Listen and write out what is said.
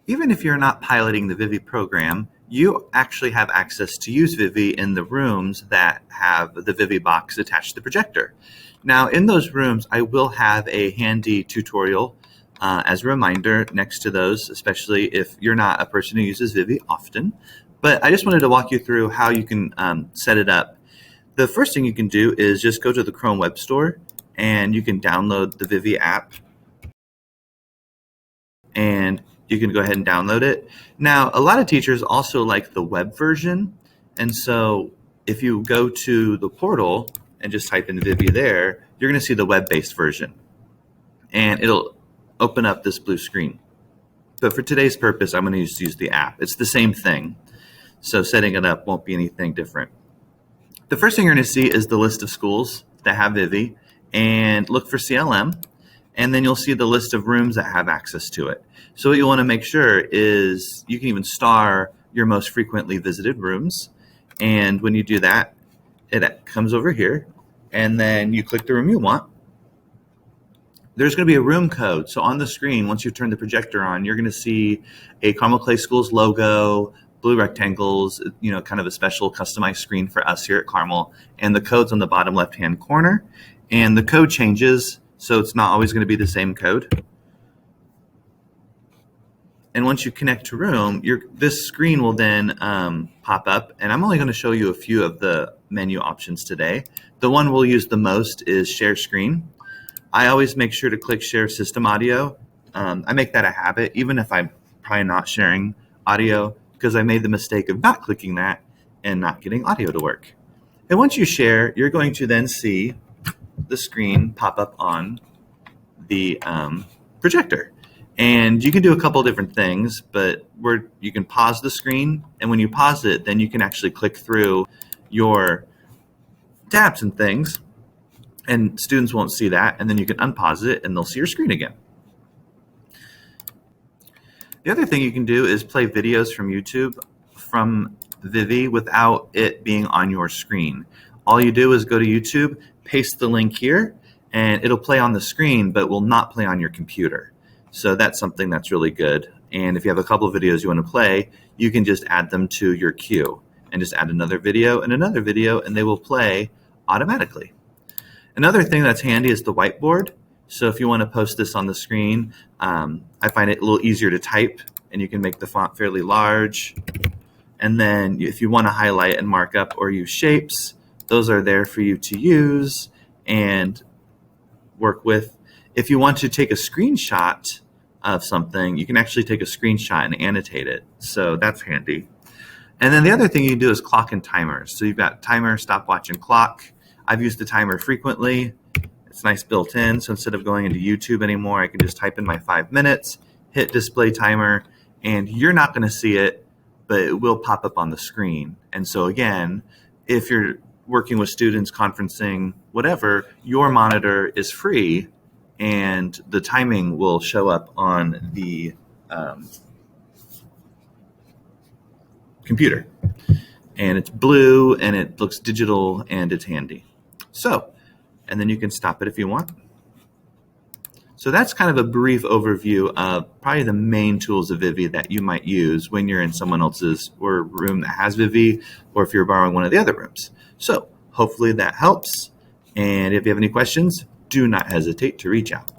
Even if you're not piloting the Vivi program, you actually have access to use Vivi in the rooms that have the Vivi box attached to the projector. Now, in those rooms, I will have a handy tutorial as a reminder next to those, especially if you're not a person who uses Vivi often. But I just wanted to walk you through how you can set it up. The first thing you can do is just go to the Chrome Web Store and you can download the Vivi app. And you can go ahead and download it. Now, a lot of teachers also like the web version. And so if you go to the portal and just type in Vivi there, you're going to see the web-based version. And it'll open up this blue screen. But for today's purpose, I'm going to use the app. It's the same thing. So setting it up won't be anything different. The first thing you're going to see is the list of schools that have Vivi, and look for CLM. And then you'll see the list of rooms that have access to it. So what you want to make sure is you can even star your most frequently visited rooms. And when you do that, it comes over here, and then you click the room you want. There's going to be a room code. So on the screen, once you turn the projector on, you're going to see a Carmel Clay Schools logo, blue rectangles, kind of a special customized screen for us here at Carmel. And the code's on the bottom left-hand corner. And the code changes, so it's not always going to be the same code. And once you connect to room, this screen will then pop up. And I'm only going to show you a few of the menu options today. The one we'll use the most is share screen. I always make sure to click share system audio. I make that a habit, even if I'm probably not sharing audio, because I made the mistake of not clicking that and not getting audio to work. And once you share, you're going to then see the screen pop up on the projector. And you can do a couple different things, but you can pause the screen, and when you pause it, then you can actually click through your tabs and things, and students won't see that, and then you can unpause it and they'll see your screen again. The other thing you can do is play videos from YouTube from Vivi without it being on your screen. All you do is go to YouTube, paste the link here, and it'll play on the screen, but will not play on your computer. So that's something that's really good. And if you have a couple of videos you want to play, you can just add them to your queue and just add another video, and they will play automatically. Another thing that's handy is the whiteboard. So if you want to post this on the screen, I find it a little easier to type, and you can make the font fairly large. And then if you want to highlight and mark up or use shapes, those are there for you to use and work with. If you want to take a screenshot of something, you can actually take a screenshot and annotate it. So that's handy. And then the other thing you can do is clock and timers. So you've got timer, stopwatch, and clock. I've used the timer frequently. It's nice built in. So instead of going into YouTube anymore, I can just type in my 5 minutes, hit display timer, and you're not going to see it, but it will pop up on the screen. And so again, if you're working with students, conferencing, whatever, your monitor is free and the timing will show up on the computer. And it's blue and it looks digital and it's handy. So, and then you can stop it if you want. So that's kind of a brief overview of probably the main tools of Vivi that you might use when you're in someone else's or room that has Vivi, or if you're borrowing one of the other rooms. So hopefully that helps. And if you have any questions, do not hesitate to reach out.